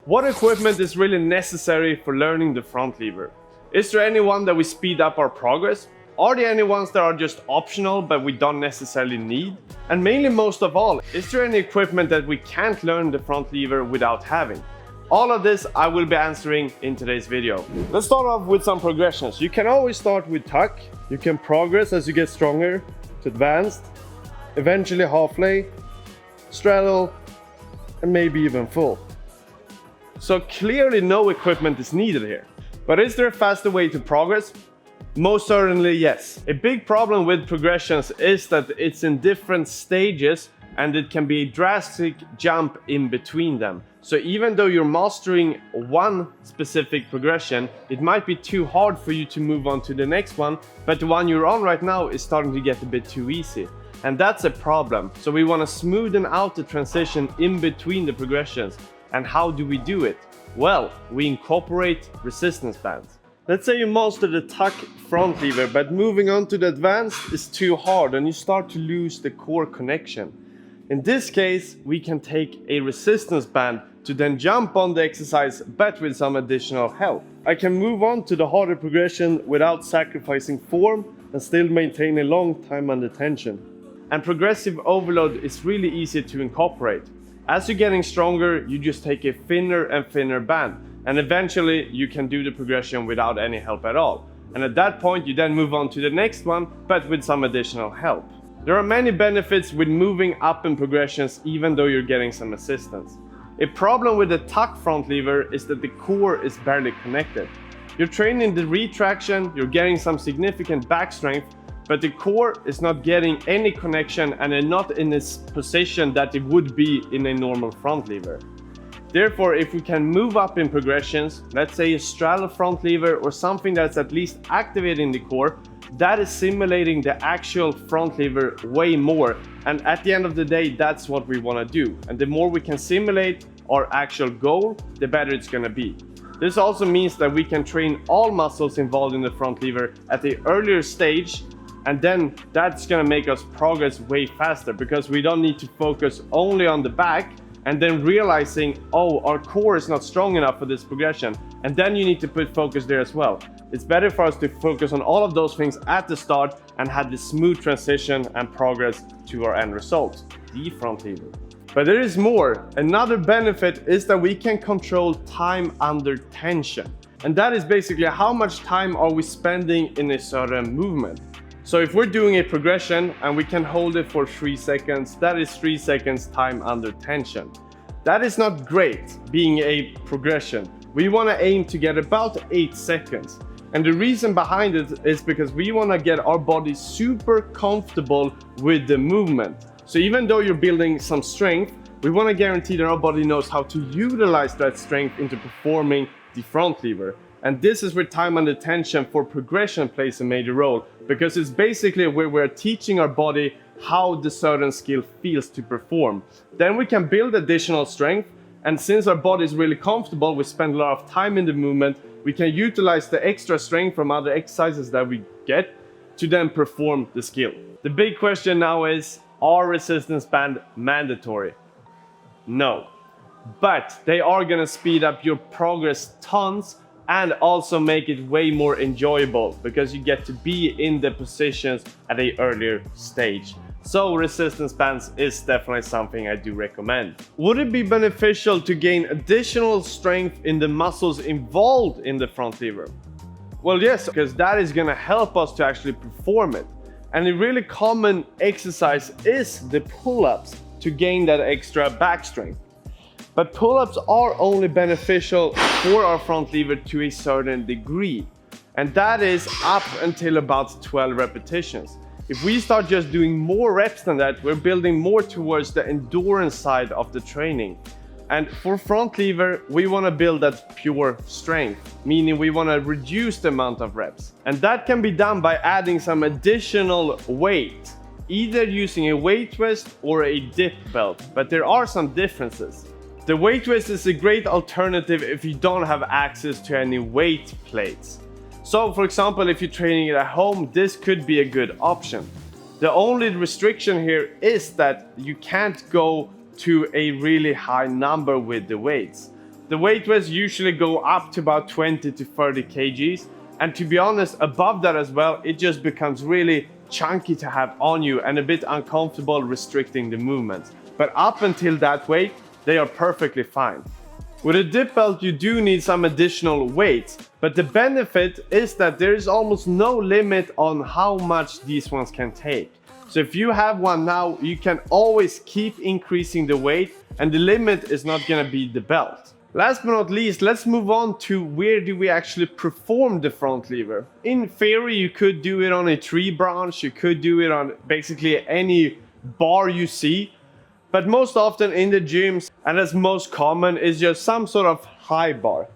What equipment is really necessary for learning the front lever? Is there any one that we speed up our progress? Are there any ones that are just optional but we don't necessarily need? And mainly most of all, is there any equipment that we can't learn the front lever without having? All of this I will be answering in today's video. Let's start off with some progressions. You can always start with tuck. You can progress as you get stronger to advanced, eventually half lay, straddle, and maybe even full. So clearly no equipment is needed here. But is there a faster way to progress? Most certainly yes. A big problem with progressions is that it's in different stages and it can be a drastic jump in between them. So even though you're mastering one specific progression, it might be too hard for you to move on to the next one, but the one you're on right now is starting to get a bit too easy. And that's a problem. So we want to smoothen out the transition in between the progressions. And how do we do it? Well, we incorporate resistance bands. Let's say you master the tuck front lever, but moving on to the advanced is too hard and you start to lose the core connection. In this case, we can take a resistance band to then jump on the exercise, but with some additional help. I can move on to the harder progression without sacrificing form and still maintain a long time under tension. And progressive overload is really easy to incorporate. As you're getting stronger, you just take a thinner and thinner band, and eventually you can do the progression without any help at all. And at that point, you then move on to the next one, but with some additional help. There are many benefits with moving up in progressions even though you're getting some assistance. A problem with the tuck front lever is that the core is barely connected. You're training the retraction, you're getting some significant back strength, but the core is not getting any connection and not in its position that it would be in a normal front lever. Therefore, if we can move up in progressions, let's say a straddle front lever or something that's at least activating the core, that is simulating the actual front lever way more. And at the end of the day, that's what we want to do. And the more we can simulate our actual goal, the better it's going to be. This also means that we can train all muscles involved in the front lever at the earlier stage, and then that's going to make us progress way faster because we don't need to focus only on the back and then realizing, oh, our core is not strong enough for this progression. And then you need to put focus there as well. It's better for us to focus on all of those things at the start and have this smooth transition and progress to our end result, the front lever. But there is more. Another benefit is that we can control time under tension. And that is basically how much time are we spending in a certain movement. So if we're doing a progression and we can hold it for 3 seconds, that is 3 seconds time under tension. That is not great being a progression. We want to aim to get about 8 seconds. And the reason behind it is because we want to get our body super comfortable with the movement. So even though you're building some strength, we want to guarantee that our body knows how to utilize that strength into performing the front lever. And this is where time under tension for progression plays a major role, because it's basically where we're teaching our body how the certain skill feels to perform. Then we can build additional strength, and since our body is really comfortable, we spend a lot of time in the movement, we can utilize the extra strength from other exercises that we get to then perform the skill. The big question now is, are resistance bands mandatory? No, but they are gonna speed up your progress tons and also make it way more enjoyable because you get to be in the positions at an earlier stage. So resistance bands is definitely something I do recommend. Would it be beneficial to gain additional strength in the muscles involved in the front lever? Well, yes, because that is gonna help us to actually perform it. And a really common exercise is the pull-ups to gain that extra back strength. But pull-ups are only beneficial for our front lever to a certain degree. And that is up until about 12 repetitions. If we start just doing more reps than that, we're building more towards the endurance side of the training. And for front lever, we want to build that pure strength, meaning we want to reduce the amount of reps. And that can be done by adding some additional weight, either using a weight vest or a dip belt, but there are some differences. The weight vest is a great alternative if you don't have access to any weight plates. So for example, if you're training it at home, this could be a good option. The only restriction here is that you can't go to a really high number with the weights. The weight vests usually go up to about 20 to 30 kgs, and to be honest, above that as well, it just becomes really chunky to have on you and a bit uncomfortable, restricting the movements. But up until that weight, they are perfectly fine. With a dip belt, you do need some additional weight, but the benefit is that there is almost no limit on how much these ones can take. So if you have one now, you can always keep increasing the weight, and the limit is not gonna be the belt. Last but not least, let's move on to where do we actually perform the front lever. In theory, you could do it on a tree branch, you could do it on basically any bar you see, but most often in the gyms, and as most common, is just some sort of high bar.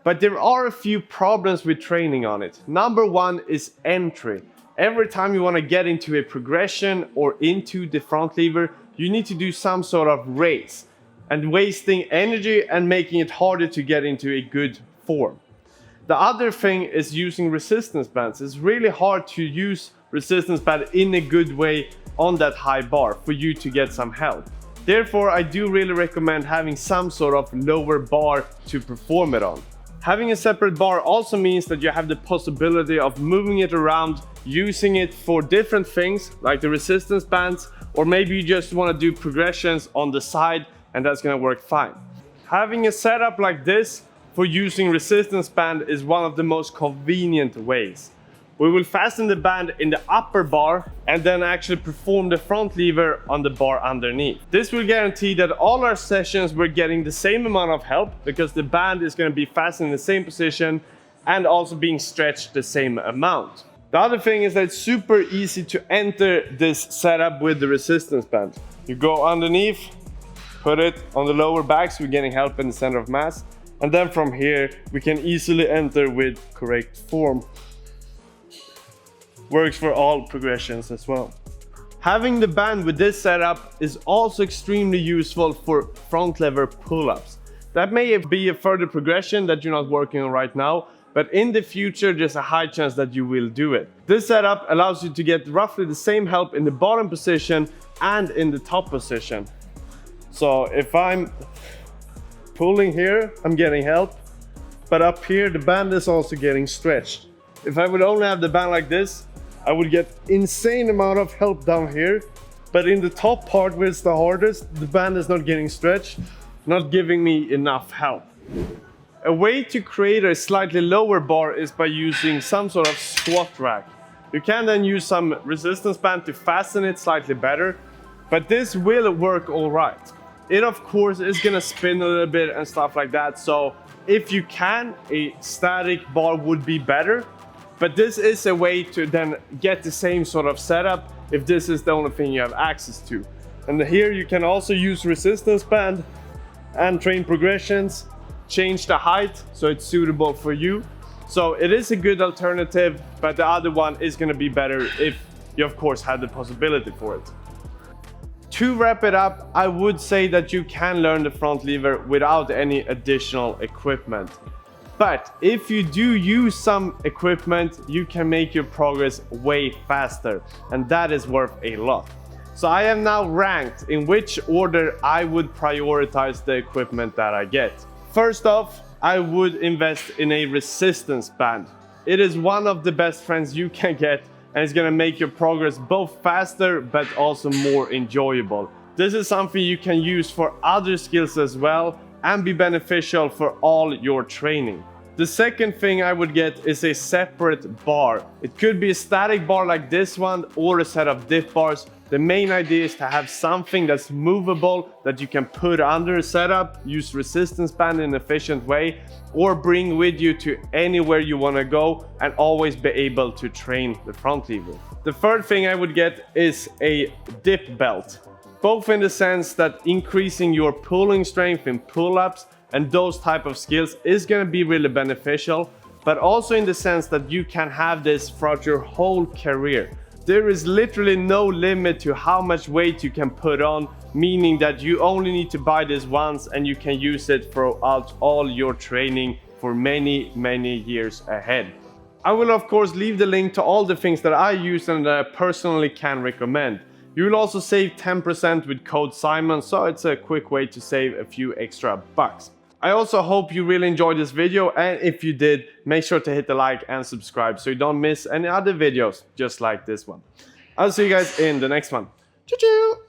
But there are a few problems with training on it. Number one is entry. Every time you want to get into a progression or into the front lever, you need to do some sort of race, and wasting energy and making it harder to get into a good form. The other thing is using resistance bands. It's really hard to use resistance band in a good way on that high bar for you to get some help. Therefore, I do really recommend having some sort of lower bar to perform it on. Having a separate bar also means that you have the possibility of moving it around, using it for different things like the resistance bands, or maybe you just want to do progressions on the side, and that's going to work fine. Having a setup like this for using resistance band is one of the most convenient ways. We will fasten the band in the upper bar and then actually perform the front lever on the bar underneath. This will guarantee that all our sessions we're getting the same amount of help, because the band is going to be fastened in the same position and also being stretched the same amount. The other thing is that it's super easy to enter this setup with the resistance band. You go underneath, put it on the lower back so we're getting help in the center of mass, and then from here we can easily enter with correct form. Works for all progressions as well. Having the band with this setup is also extremely useful for front lever pull-ups. That may be a further progression that you're not working on right now, but in the future there's a high chance that you will do it. This setup allows you to get roughly the same help in the bottom position and in the top position. So if I'm pulling here, I'm getting help, but up here the band is also getting stretched. If I would only have the band like this, I would get insane amount of help down here, but in the top part where it's the hardest, the band is not getting stretched, not giving me enough help. A way to create a slightly lower bar is by using some sort of squat rack. You can then use some resistance band to fasten it slightly better, but this will work all right. It of course is gonna spin a little bit and stuff like that, so if you can, a static bar would be better. But this is a way to then get the same sort of setup if this is the only thing you have access to. And here you can also use resistance band and train progressions, change the height so it's suitable for you. So it is a good alternative, but the other one is going to be better if you of course have the possibility for it. To wrap it up, I would say that you can learn the front lever without any additional equipment. But if you do use some equipment, you can make your progress way faster, and that is worth a lot. So I have now ranked in which order I would prioritize the equipment that I get. First off, I would invest in a resistance band. It is one of the best friends you can get, and it's gonna make your progress both faster but also more enjoyable. This is something you can use for other skills as well, and be beneficial for all your training. The second thing I would get is a separate bar. It could be a static bar like this one or a set of dip bars. The main idea is to have something that's movable that you can put under a setup, use resistance band in an efficient way, or bring with you to anywhere you want to go and always be able to train the front lever. The third thing I would get is a dip belt. Both in the sense that increasing your pulling strength in pull-ups and those type of skills is going to be really beneficial, but also in the sense that you can have this throughout your whole career. There is literally no limit to how much weight you can put on, meaning that you only need to buy this once and you can use it throughout all your training for many years ahead. I will of course leave the link to all the things that I use and that I personally can recommend. You will also save 10% with code Simon, so it's a quick way to save a few extra bucks. I also hope you really enjoyed this video, and if you did, make sure to hit the like and subscribe so you don't miss any other videos just like this one. I'll see you guys in the next one. Choo choo!